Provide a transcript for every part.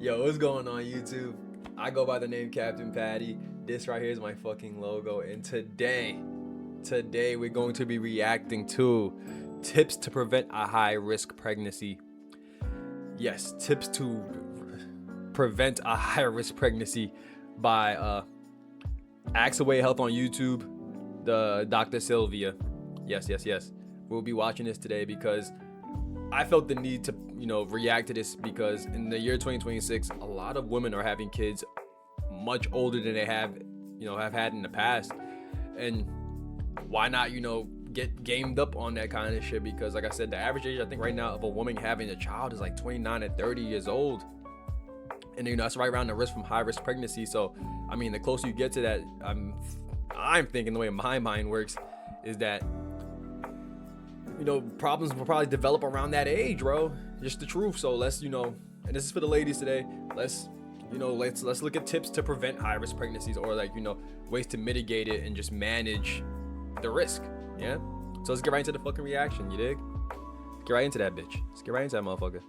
Yo, what's going on YouTube? I go by the name Captain Patty. This right here is my fucking logo. And today we're going to be reacting to tips to prevent a high risk pregnancy. Yes, tips to prevent a high risk pregnancy by Axaway Health on YouTube, the Dr. Sylvia. Yes. We'll be watching this today because I felt the need to, react to this because in the year 2026, a lot of women are having kids much older than they have had in the past. And why not, get gamed up on that kind of shit? Because like I said, the average age I think right now of a woman having a child is like 29 to 30 years old. And that's right around the risk from high risk pregnancy. So, I mean, the closer you get to that, I'm thinking the way my mind works is that problems will probably develop around that age, bro. Just the truth. So let's, and this is for the ladies today. Let's look at tips to prevent high risk pregnancies, or ways to mitigate it and just manage the risk. Yeah. So let's get right into the fucking reaction. You dig? Let's get right into that bitch. Let's get right into that motherfucker.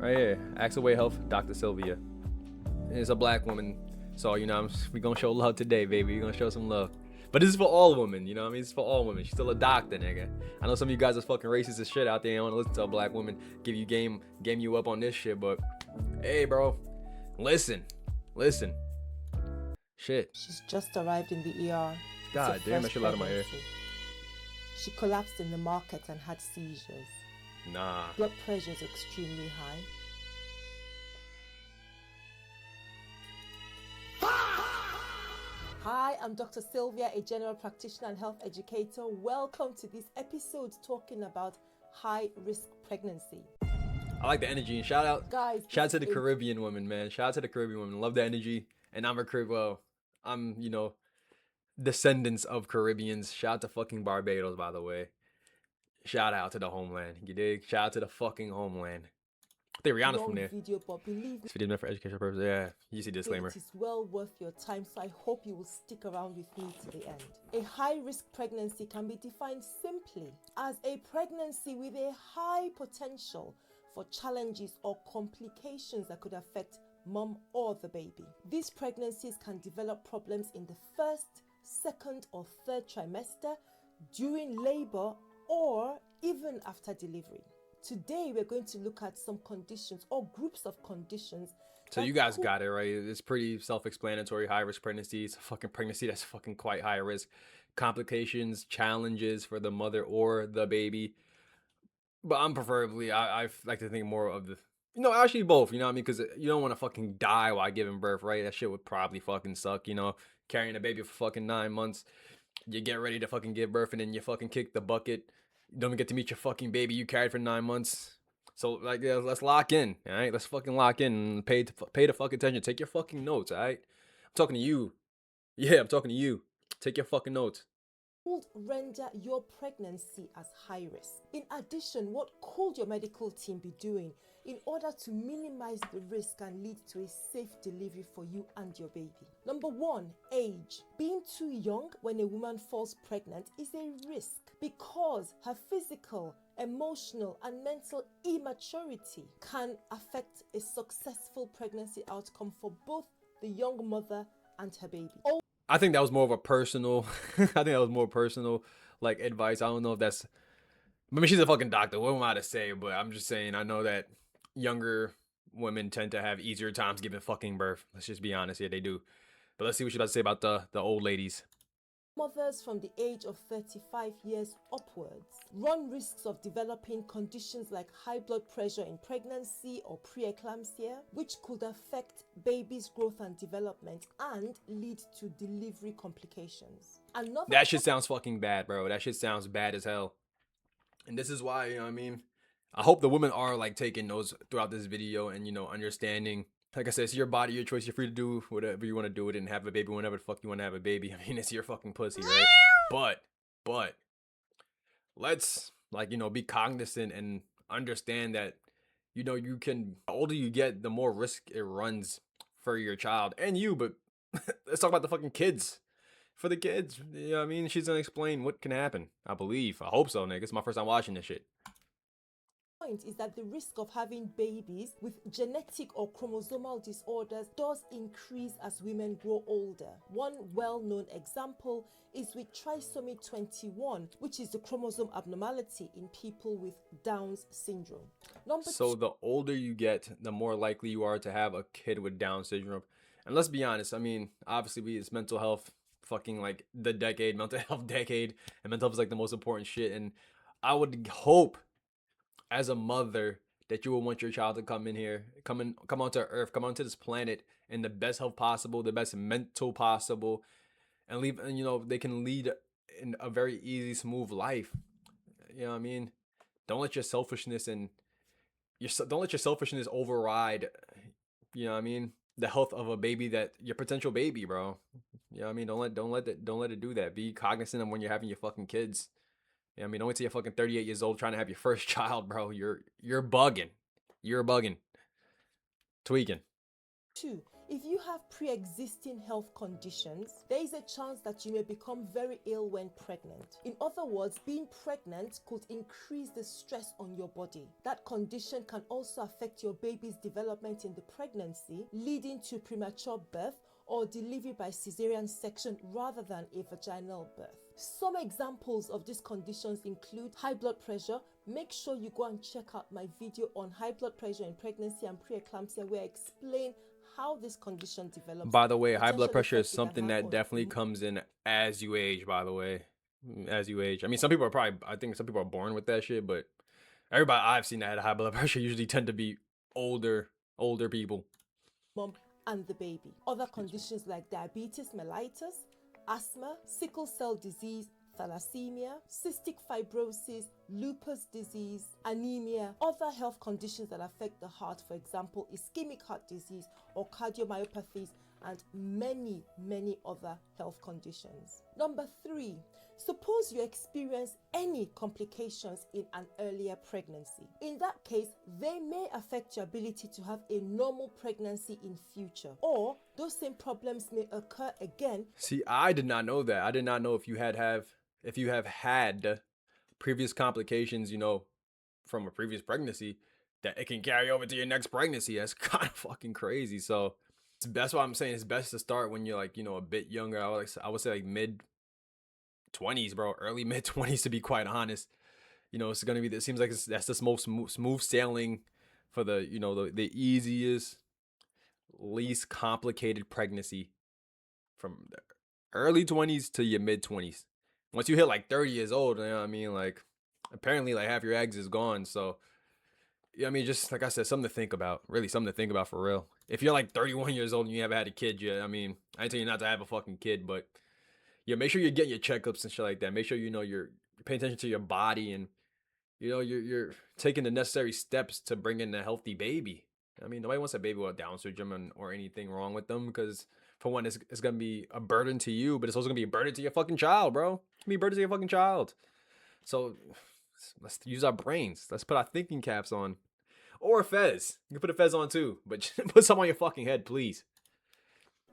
Right here, Axaway Health, Dr. Sylvia. And it's a black woman, so we gonna show love today, baby. We gonna show some love. But this is for all women, It's for all women. She's still a doctor, nigga. I know some of you guys are fucking racist as shit out there. You don't want to listen to a black woman give you game you up on this shit. But hey, bro, listen. Shit. She's just arrived in the ER. God damn, that shit out of my ear. She collapsed in the market and had seizures. Nah. Blood pressure is extremely high. Hi, I'm Dr. Sylvia, a general practitioner and health educator. Welcome to this episode talking about high-risk pregnancy. I like the energy, and shout out to the Caribbean woman, man. Shout out to the Caribbean woman. Love the energy. And I'm descendants of Caribbeans. Shout out to fucking Barbados, by the way. Shout out to the homeland. You dig? Shout out to the fucking homeland. I think Rihanna's from there. Video, but believe this video meant for educational purposes. Yeah, you see disclaimer. It is well worth your time, so I hope you will stick around with me to the end. A high-risk pregnancy can be defined simply as a pregnancy with a high potential for challenges or complications that could affect mom or the baby. These pregnancies can develop problems in the first, second, or third trimester, during labor, or even after delivery. Today, we're going to look at some conditions or groups of conditions. So you guys got it, right? It's pretty self-explanatory. High-risk pregnancy. It's a fucking pregnancy that's fucking quite high risk. Complications, challenges for the mother or the baby. But I'm preferably, I like to think more of the, actually both, what I mean? Because you don't want to fucking die while giving birth, right? That shit would probably fucking suck, carrying a baby for fucking 9 months. You get ready to fucking give birth and then you fucking kick the bucket. You don't get to meet your fucking baby you carried for 9 months. So let's lock in, all right? Let's fucking lock in and pay the fucking attention. Take your fucking notes, all right? I'm talking to you. Yeah, I'm talking to you. Take your fucking notes. Would render your pregnancy as high risk. In addition, what could your medical team be doing in order to minimize the risk and lead to a safe delivery for you and your baby? Number one, age. Being too young when a woman falls pregnant is a risk because her physical, emotional, and mental immaturity can affect a successful pregnancy outcome for both the young mother and her baby. I think that was more of a personal, like advice. I don't know if that's, I mean, she's a fucking doctor. What am I to say? But I'm just saying, I know that younger women tend to have easier times giving fucking birth. Let's just be honest here, they do. But let's see what she's about to say about the old ladies. Mothers from the age of 35 years upwards run risks of developing conditions like high blood pressure in pregnancy or preeclampsia, which could affect baby's growth and development and lead to delivery complications. That shit sounds fucking bad, bro. That shit sounds bad as hell. And this is why, I hope the women are like taking notes throughout this video and, understanding. Like I said, it's your body, your choice. You're free to do whatever you want to do with it and have a baby whenever the fuck you want to have a baby. I mean, it's your fucking pussy, right? But let's be cognizant and understand that, you can, the older you get, the more risk it runs for your child and you. But let's talk about the fucking kids. For the kids, I mean, she's gonna explain what can happen. I believe. I hope so, nigga. It's my first time watching this shit. point is that the risk of having babies with genetic or chromosomal disorders does increase as women grow older. One well-known example is with trisomy 21, which is the chromosome abnormality in people with Down's syndrome. So the older you get, the more likely you are to have a kid with Down syndrome. And let's be honest, I mean, obviously it's mental health fucking like the decade, mental health decade, and mental health is like the most important shit. And I would hope as a mother that you would want your child to come in here, come onto Earth, come onto this planet in the best health possible, the best mental possible, and leave, and they can lead in a very easy, smooth life. You know what I mean? Don't let your selfishness and don't let your selfishness override, you know what I mean, the health of a baby, that your potential baby, bro. You know what I mean? Don't let it do that. Be cognizant of when you're having your fucking kids. You know what I mean? Don't wait till you're fucking 38 years old trying to have your first child, bro. You're bugging. You're bugging. Tweaking. 2. If you have pre-existing health conditions, there is a chance that you may become very ill when pregnant. In other words, being pregnant could increase the stress on your body. That condition can also affect your baby's development in the pregnancy, leading to premature birth or delivery by cesarean section rather than a vaginal birth. Some examples of these conditions include high blood pressure. Make sure you go and check out my video on high blood pressure in pregnancy and preeclampsia, where I explain how this condition develops. By the way, high blood pressure is something that definitely comes in as you age, by the way. As you age. I mean, I think some people are born with that shit, but everybody I've seen that had high blood pressure usually tend to be older people. Mom and the baby. Other conditions like diabetes mellitus, asthma, sickle cell disease, thalassemia, cystic fibrosis, lupus disease, anemia, other health conditions that affect the heart, for example, ischemic heart disease or cardiomyopathies, and many other health conditions. Number 3, suppose you experience any complications in an earlier pregnancy. In that case, they may affect your ability to have a normal pregnancy in future, or those same problems may occur again. See, I did not know that. I did not know if you have had previous complications, from a previous pregnancy, that it can carry over to your next pregnancy. That's kind of fucking crazy. So that's why I'm saying it's best to start when you're like, a bit younger. I would say like mid 20s, bro, early mid 20s, to be quite honest. It's gonna be. It seems like that's the most smooth sailing for the the easiest, least complicated pregnancy, from the early 20s to your mid 20s. Once you hit like 30 years old, you know what I mean? Like, apparently, like half your eggs is gone. So, I mean, just like I said, something to think about. Really, something to think about for real. If you're like 31 years old and you haven't had a kid yet, I mean, I ain't tell you not to have a fucking kid, but yeah, make sure you're getting your checkups and shit like that. Make sure you're paying attention to your body, and you're taking the necessary steps to bring in a healthy baby. I mean, nobody wants a baby with Down syndrome or anything wrong with them, because for one, it's gonna be a burden to you, but it's also gonna be a burden to your fucking child, bro. It's gonna be a burden to your fucking child. So let's use our brains. Let's put our thinking caps on, or a fez. You can put a fez on too, but put some on your fucking head, please.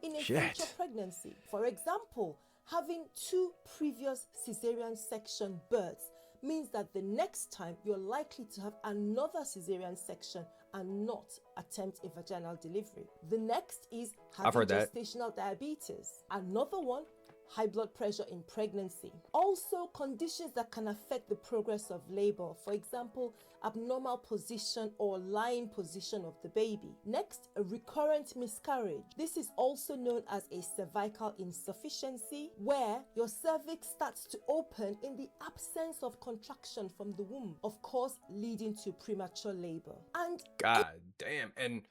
In a future pregnancy, for example, having 2 previous cesarean section births means that the next time you're likely to have another cesarean section and not attempt a vaginal delivery. The next is having gestational diabetes. Another one, high blood pressure in pregnancy. Also, conditions that can affect the progress of labor. For example, abnormal position or lying position of the baby. Next, a recurrent miscarriage. This is also known as a cervical insufficiency, where your cervix starts to open in the absence of contraction from the womb, of course leading to premature labor. And God damn. And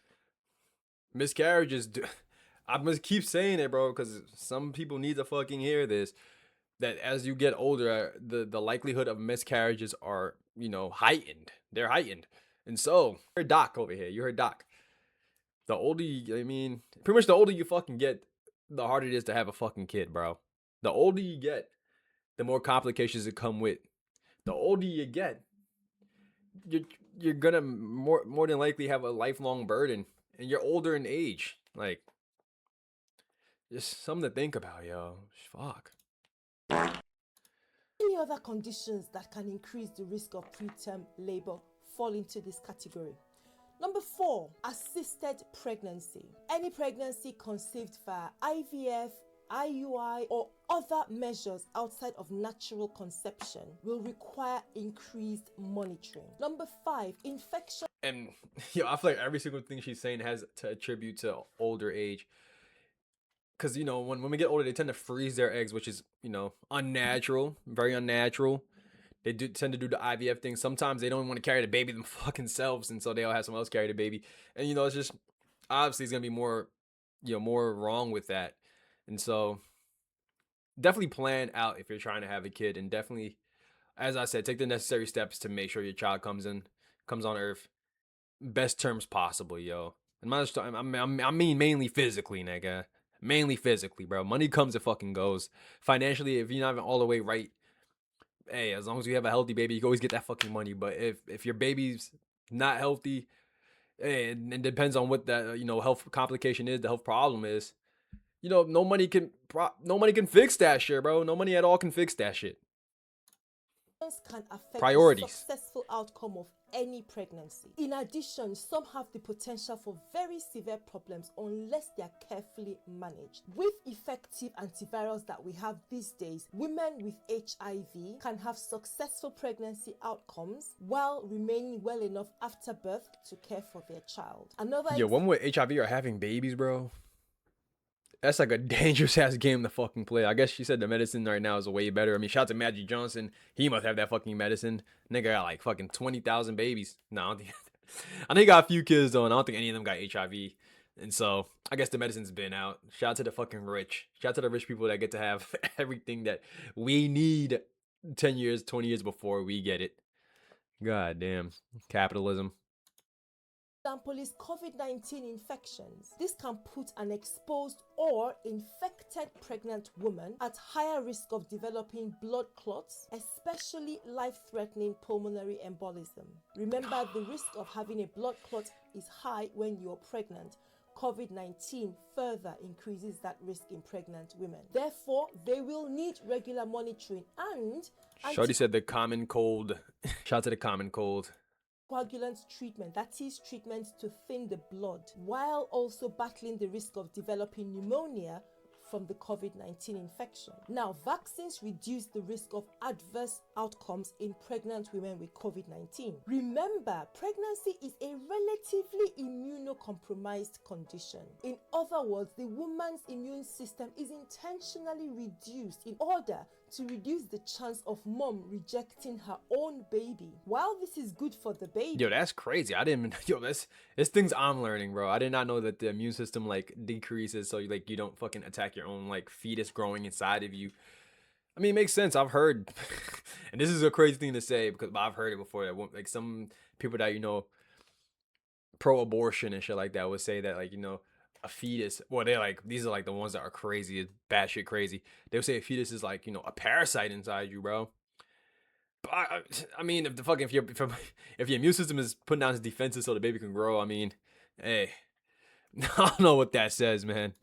miscarriages I must keep saying it, bro, because some people need to fucking hear this. That as you get older, the likelihood of miscarriages are, heightened. They're heightened. And so, you're Doc over here. You heard Doc. The older pretty much the older you fucking get, the harder it is to have a fucking kid, bro. The older you get, the more complications that come with. The older you get, you're gonna more than likely have a lifelong burden, and you're older in age. Like, just something to think about, yo. Fuck. Any other conditions that can increase the risk of preterm labor. fall into this category. Number 4, assisted pregnancy. Any pregnancy conceived via IVF, IUI, or other measures outside of natural conception will require increased monitoring. Number 5, infection. And yo, I feel like every single thing she's saying has to attribute to older age. Because, you know, when we get older, they tend to freeze their eggs, which is, you know, unnatural, very unnatural. They do tend to do the IVF thing. Sometimes they don't want to carry the baby them fucking selves, and so they'll have someone else carry the baby. And, you know, it's just, obviously it's going to be more, you know, more wrong with that. And so definitely plan out if you're trying to have a kid, and definitely, as I said, take the necessary steps to make sure your child comes on earth best terms possible, yo. And I mean mainly physically, nigga. Mainly physically, bro. Money comes and fucking goes. Financially, if you're not even all the way right, hey, as long as you have a healthy baby, you can always get that fucking money. But if your baby's not healthy, hey, it depends on what that you know health complication is, the health problem is. You know, no money can fix that shit, bro. No money at all can fix that shit. Can affect Priorities. the successful outcome of any pregnancy. In addition, some have the potential for very severe problems unless they are carefully managed. With effective antivirals that we have these days, women with HIV can have successful pregnancy outcomes while remaining well enough after birth to care for their child. Women with HIV are having babies, bro. That's like a dangerous ass game to fucking play. I guess she said the medicine right now is way better. I mean, shout out to Magic Johnson. He must have that fucking medicine. Nigga got like fucking 20,000 babies. No, I don't think. I know he got a few kids though, and I don't think any of them got HIV. And so I guess the medicine's been out. Shout out to the fucking rich. Shout out to the rich people that get to have everything that we need 10 years, 20 years before we get it. God damn. Capitalism. Example is COVID-19 infections. This can put an exposed or infected pregnant woman at higher risk of developing blood clots, especially life-threatening pulmonary embolism. Remember, the risk of having a blood clot is high when you're pregnant. COVID-19 further increases that risk in pregnant women. Therefore, they will need regular monitoring and Shorty said the common cold. Shout out to the common cold. Coagulant treatment, that is treatment to thin the blood, while also battling the risk of developing pneumonia from the COVID-19 infection. Now, vaccines reduce the risk of adverse outcomes in pregnant women with COVID-19. Remember, pregnancy is a relatively immunocompromised condition. In other words, the woman's immune system is intentionally reduced in order to reduce the chance of mom rejecting her own baby. While this is good for the baby. Yo, that's crazy. I didn't. Yo, that's things I'm learning, bro. I did not know that the immune system like decreases, so like you don't fucking attack your own like fetus growing inside of you. I mean, it makes sense. I've heard, and this is a crazy thing to say because I've heard it before. That like some people that you know pro-abortion and shit like that would say that like you know a fetus. Well, they're like these are like the ones that are crazy, it's batshit crazy. They would say a fetus is like you know a parasite inside you, bro. But I mean, if your immune system is putting down its defenses so the baby can grow, I mean, hey, I don't know what that says, man.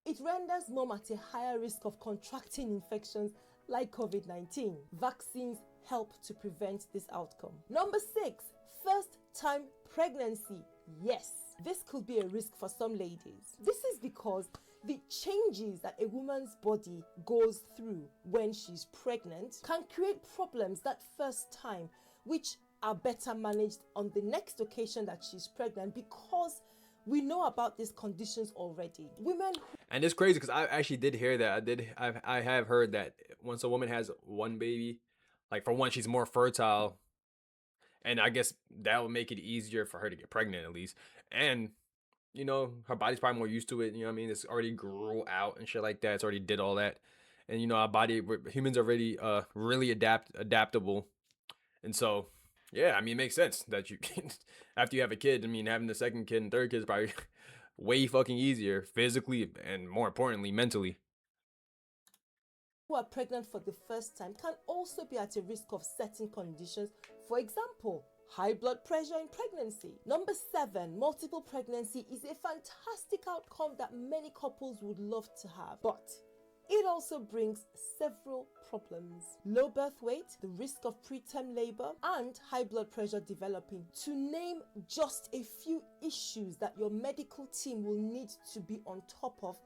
It renders mom at a higher risk of contracting infections like COVID-19. Vaccines help to prevent this outcome. Number 6, first-time pregnancy. Yes, this could be a risk for some ladies. This is because the changes that a woman's body goes through when she's pregnant can create problems that first time, which are better managed on the next occasion that she's pregnant because we know about these conditions already. And it's crazy because I actually did hear that. I have heard that once a woman has one baby, like for one, she's more fertile. And I guess that would make it easier for her to get pregnant at least. And, you know, her body's probably more used to it. You know what I mean? It's already grew out and shit like that. It's already did all that. And, you know, humans are really adaptable. And so, yeah, I mean, it makes sense that you, after you have a kid, I mean, having the second kid and third kid is probably way fucking easier physically and more importantly, mentally. Who are pregnant for the first time can also be at a risk of certain conditions. For example, high blood pressure in pregnancy. Number 7, multiple pregnancy is a fantastic outcome that many couples would love to have. But It also brings several problems: low birth weight, the risk of preterm labor, and high blood pressure developing, to name just a few issues that your medical team will need to be on top of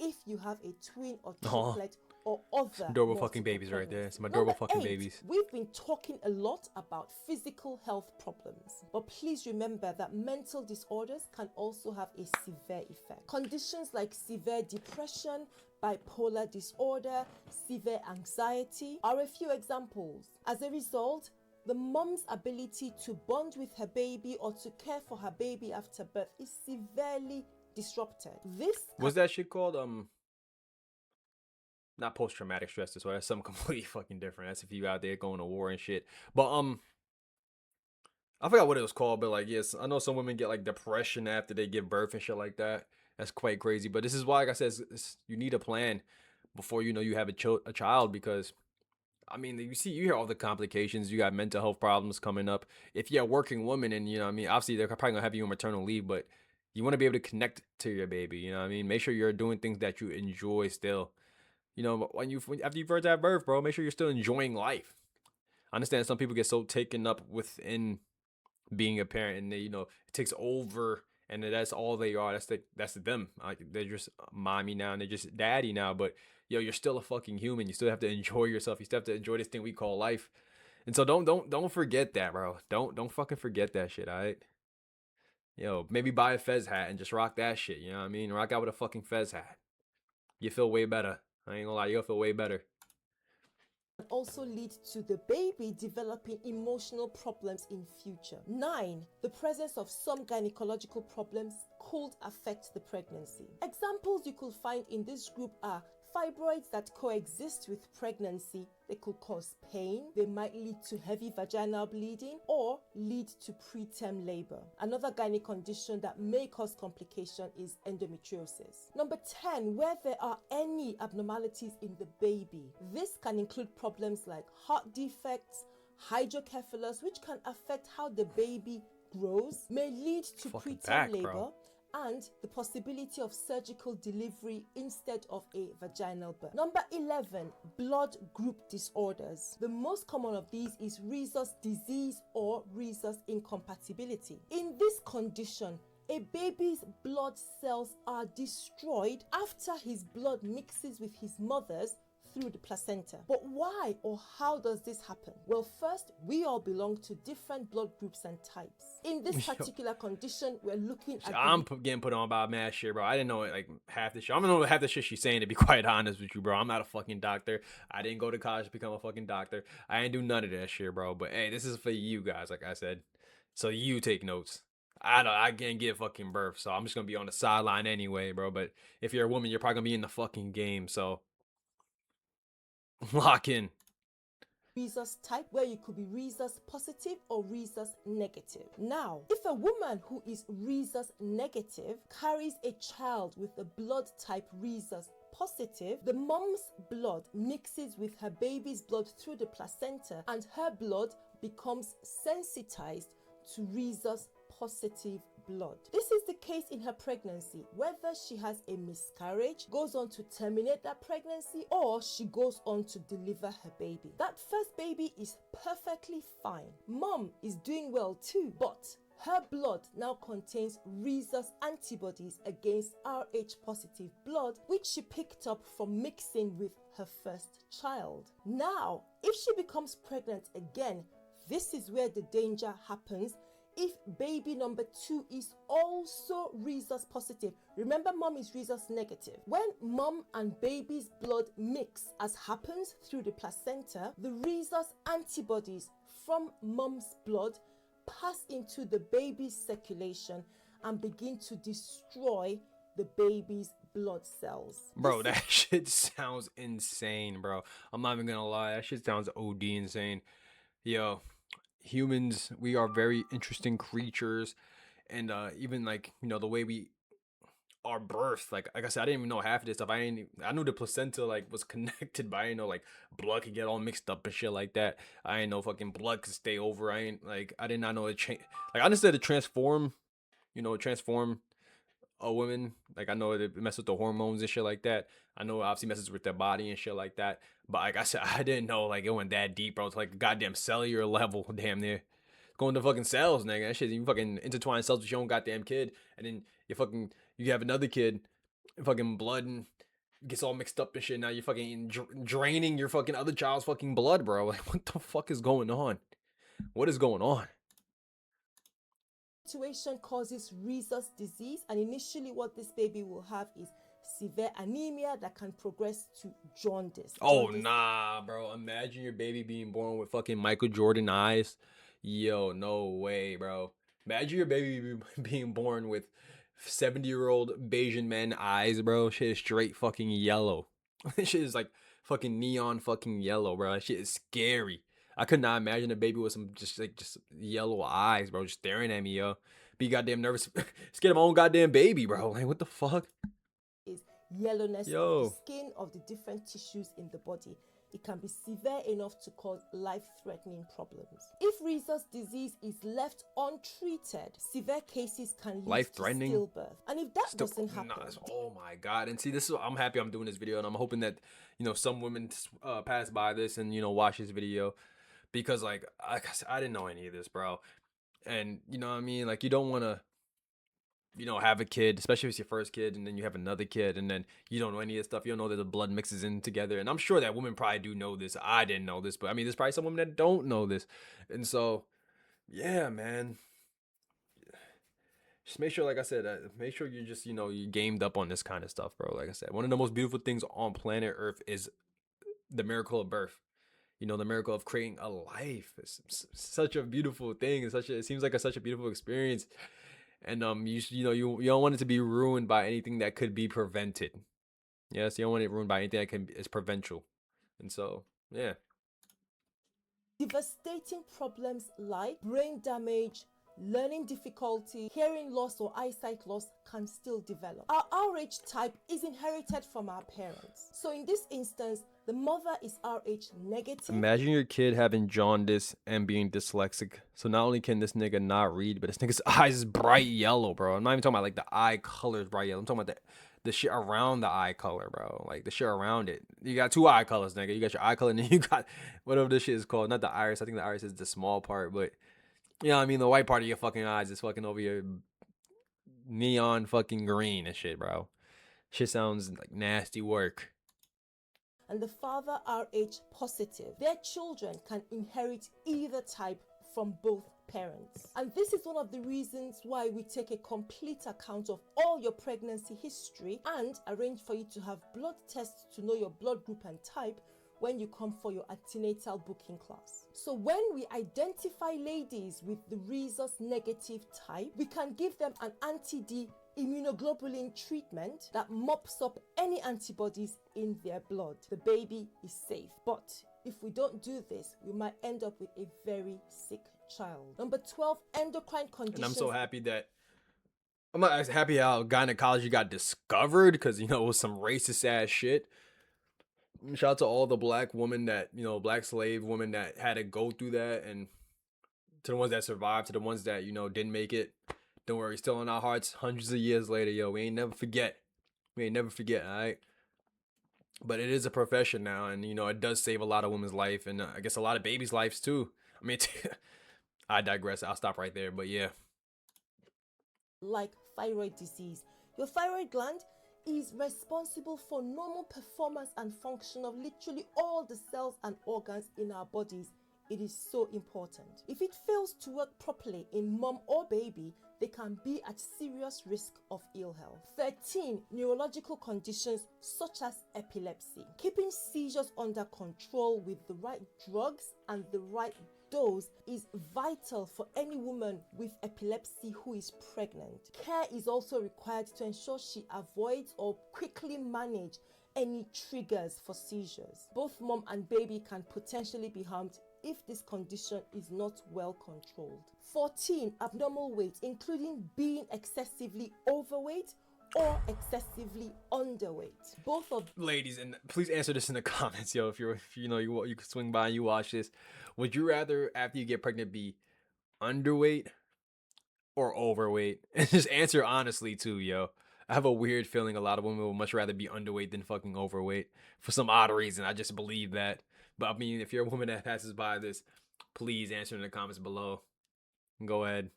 if you have a twin or Oh, triplet or other adorable multiple fucking babies right there. pregnancies. Some adorable Number fucking 8, babies. we've been talking a lot about physical health problems, but please remember that mental disorders can also have a severe effect. Conditions like severe depression, bipolar disorder, severe anxiety are a few examples. As a result, the mom's ability to bond with her baby or to care for her baby after birth is severely disrupted. What's that shit called? Not post-traumatic stress disorder. That's something completely fucking different. That's if you out there going to war and shit. But I forgot what it was called. But like, yes, I know some women get like depression after they give birth and shit like that. That's quite crazy. But this is why, like I said, you need a plan before you know you have a child, because I mean, you hear all the complications. You got mental health problems coming up. If you're a working woman, and you know, what I mean, obviously they're probably gonna have you on maternal leave, but you want to be able to connect to your baby. You know, what I mean, make sure you're doing things that you enjoy still. You know, after you first have birth, bro, make sure you're still enjoying life. I understand some people get so taken up within being a parent, and they, you know, it takes over, and that's all they are. That's them. Like, they're just mommy now, and they're just daddy now. But yo, you're still a fucking human. You still have to enjoy yourself. You still have to enjoy this thing we call life. And so don't forget that, bro. Don't fucking forget that shit. All right. Yo, maybe buy a Fez hat and just rock that shit. You know what I mean? Rock out with a fucking Fez hat. You feel way better. I ain't gonna lie, you'll feel way better. Also lead to the baby developing emotional problems in future. 9, the presence of some gynecological problems could affect the pregnancy. Examples you could find in this group are fibroids that coexist with pregnancy. They could cause pain, they might lead to heavy vaginal bleeding, or lead to preterm labor. Another gynae condition that may cause complication is endometriosis. Number 10, where there are any abnormalities in the baby. This can include problems like heart defects, hydrocephalus, which can affect how the baby grows, may lead to preterm labor, bro. and the possibility of surgical delivery instead of a vaginal birth. Number 11, blood group disorders. The most common of these is rhesus disease or rhesus incompatibility. In this condition, a baby's blood cells are destroyed after his blood mixes with his mother's through the placenta. But why or how does this happen? Well, first, we all belong to different blood groups and types. In this particular condition, we're looking at... I'm getting put on about mad shit, bro. I didn't know like half the shit. I don't know half the shit she's saying, to be quite honest with you, bro. I'm not a fucking doctor. I didn't go to college to become a fucking doctor. I ain't do none of that shit, bro. But hey, this is for you guys, like I said. So you take notes. I can't give fucking birth, so I'm just gonna be on the sideline anyway, bro. But if you're a woman, you're probably gonna be in the fucking game, so lock in. Rhesus type, where you could be rhesus positive or rhesus negative. Now, if a woman who is rhesus negative carries a child with a blood type rhesus positive, the mom's blood mixes with her baby's blood through the placenta, and her blood becomes sensitized to rhesus positive blood. This is the case in her pregnancy, whether she has a miscarriage, goes on to terminate that pregnancy, or she goes on to deliver her baby. That first baby is perfectly fine. Mom is doing well too, but her blood now contains rhesus antibodies against Rh positive blood, which she picked up from mixing with her first child. Now, if she becomes pregnant again, this is where the danger happens. If baby number 2 is also rhesus positive, remember mom is rhesus negative. When mom and baby's blood mix, as happens through the placenta, the rhesus antibodies from mom's blood pass into the baby's circulation and begin to destroy the baby's blood cells. Bro, that shit sounds insane, bro. I'm not even gonna lie, that shit sounds OD insane. Yo, humans, we are very interesting creatures, and even like, you know, the way we are birthed, like I said, I didn't even know half of this stuff. I knew the placenta like was connected, but I didn't know like blood could get all mixed up and shit like that. I didn't know fucking blood could stay over. I did not know it change. Like, I understood it transform, you know, transform a woman. Like I know it messes with the hormones and shit like that. I know it obviously messes with their body and shit like that. But like I said, I didn't know like it went that deep, bro. It's like a goddamn cellular level, damn near. Going to fucking cells, nigga. That shit, you fucking intertwine cells with your own goddamn kid, and then you have another kid, fucking blood and gets all mixed up and shit. Now you're fucking draining your fucking other child's fucking blood, bro. Like what the fuck is going on? What is going on? Situation causes rhesus disease, and initially what this baby will have is severe anemia that can progress to jaundice. Oh nah, bro. Imagine your baby being born with fucking Michael Jordan eyes. Yo, no way, bro. Imagine your baby being born with 70-year-old Bayesian men eyes, bro. Shit is straight fucking yellow. This shit is like fucking neon fucking yellow, bro. That shit is scary. I could not imagine a baby with some just yellow eyes, bro, just staring at me, yo. Be goddamn nervous. Scared of my own goddamn baby, bro. Like what the fuck? Is yellowness Yo. of the skin of the different tissues in the body. It can be severe enough to cause life-threatening problems. If rhesus disease is left untreated, severe cases can lead to stillbirth. And if that doesn't happen, oh my god! And see, this is I'm happy I'm doing this video, and I'm hoping that some women pass by this and watch this video, because like I didn't know any of this, bro. And you know what I mean? Like you don't want to have a kid, especially if it's your first kid, and then you have another kid, and then you don't know any of this stuff. You don't know that the blood mixes in together. And I'm sure that women probably do know this. I didn't know this, but I mean, there's probably some women that don't know this. And so, yeah, man. Just make sure, like I said, make sure you're just, you gamed up on this kind of stuff, bro. Like I said, one of the most beautiful things on planet Earth is the miracle of birth. The miracle of creating a life. It's such a beautiful thing. It seems like such a beautiful experience. And you don't want it to be ruined by anything that could be prevented. Yes, you don't want it ruined by anything that is preventable. And so, yeah. Devastating problems like brain damage, learning difficulty, hearing loss or eyesight loss can still develop. Our Rh type is inherited from our parents. So in this instance, the mother is Rh negative. Imagine your kid having jaundice and being dyslexic. So not only can this nigga not read, but this nigga's eyes is bright yellow, bro. I'm not even talking about like the eye color is bright yellow. I'm talking about the shit around the eye color, bro. Like the shit around it. You got two eye colors, nigga. You got your eye color and then you got whatever this shit is called. Not the iris. I think the iris is the small part, but you know what I mean? The white part of your fucking eyes is fucking over your neon fucking green and shit, bro. Shit sounds like nasty work. And the father Rh positive. Their children can inherit either type from both parents. And this is one of the reasons why we take a complete account of all your pregnancy history and arrange for you to have blood tests to know your blood group and type when you come for your antenatal booking class. So when we identify ladies with the rhesus negative type, we can give them an anti-D immunoglobulin treatment that mops up any antibodies in their blood. The baby is safe. But if we don't do this, we might end up with a very sick child. Number 12, endocrine conditions. And I'm so happy that I'm not as happy how gynecology got discovered, because it was some racist ass shit. Shout out to all the black women that, black slave women that had to go through that, and to the ones that survived, to the ones that, didn't make it. Don't worry, still in our hearts hundreds of years later, yo. We ain't never forget. All right? But it is a profession now, and, it does save a lot of women's life, and I guess a lot of babies' lives too. I mean, I digress. I'll stop right there, but yeah. Like thyroid disease. Your thyroid gland is responsible for normal performance and function of literally all the cells and organs in our bodies. It is so important. If it fails to work properly in mom or baby, they can be at serious risk of ill health. 13, neurological conditions such as epilepsy. Keeping seizures under control with the right drugs and the right dose is vital for any woman with epilepsy who is pregnant. Care is also required to ensure she avoids or quickly manage any triggers for seizures. Both mom and baby can potentially be harmed if this condition is not well controlled. 14, abnormal weight, including being excessively overweight or excessively underweight. Both of ladies, and please answer this in the comments, yo. If you can swing by and you watch this, would you rather after you get pregnant be underweight or overweight? And just answer honestly too, yo. I have a weird feeling a lot of women would much rather be underweight than fucking overweight for some odd reason. I just believe that. But I mean, if you're a woman that passes by this, please answer in the comments below. Go ahead.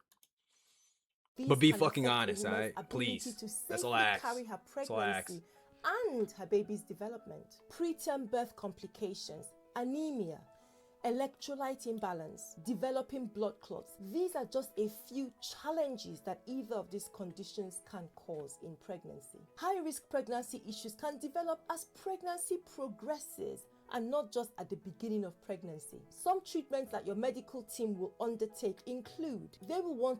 But be fucking honest, alright? Please. That's all I ask. Carry her That's all I ask. pregnancy and her baby's development. Preterm birth complications, anemia, electrolyte imbalance, developing blood clots. These are just a few challenges that either of these conditions can cause in pregnancy. High-risk pregnancy issues can develop as pregnancy progresses and not just at the beginning of pregnancy. Some treatments that your medical team will undertake include, they will want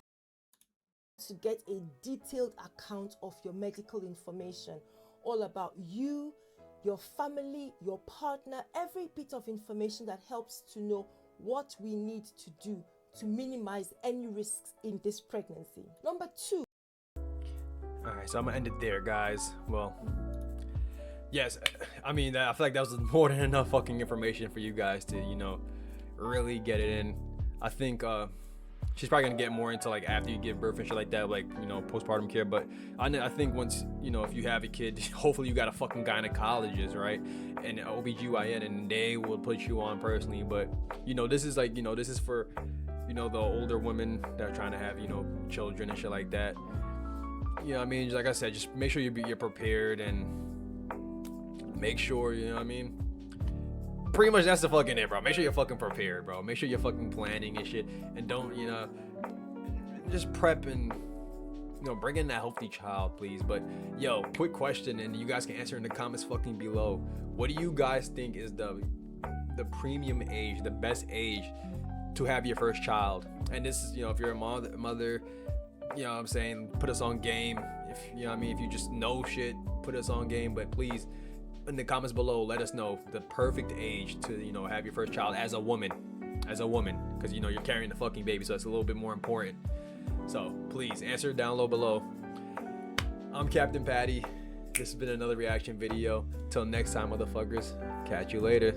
to get a detailed account of your medical information, all about you, your family, your partner, every bit of information that helps to know what we need to do to minimize any risks in this pregnancy. Number 2. Alright, so I'm gonna end it there, guys. Well, yes, I mean, I feel like that was more than enough fucking information for you guys to, you know, really get it in. I think she's probably gonna get more into like after you give birth and shit like that, like, you know, postpartum care. But I think once, you know, if you have a kid, hopefully you got a fucking gynecologist, right, and an OBGYN, and they will put you on personally. But, you know, this is like, you know, this is for, you know, the older women that are trying to have, you know, children and shit like that. You know what I mean? Like I said, just make sure you're prepared, and make sure, you know what I mean? Pretty much that's the fucking it, bro. Make sure you're fucking prepared, bro. Make sure you're fucking planning and shit, and don't, you know, just prep and, you know, bring in that healthy child, please. But yo, quick question, and you guys can answer in the comments fucking below. What do you guys think is the premium age, the best age to have your first child? And this is, you know, if you're a mother, you know what I'm saying, put us on game. If, you know what I mean, if you just know shit, put us on game. But please, in the comments below, let us know the perfect age to, you know, have your first child as a woman, because, you know, you're carrying the fucking baby, so it's a little bit more important. So please answer down below. I'm Captain Patty. This has been another reaction video. Till next time, motherfuckers. Catch you later.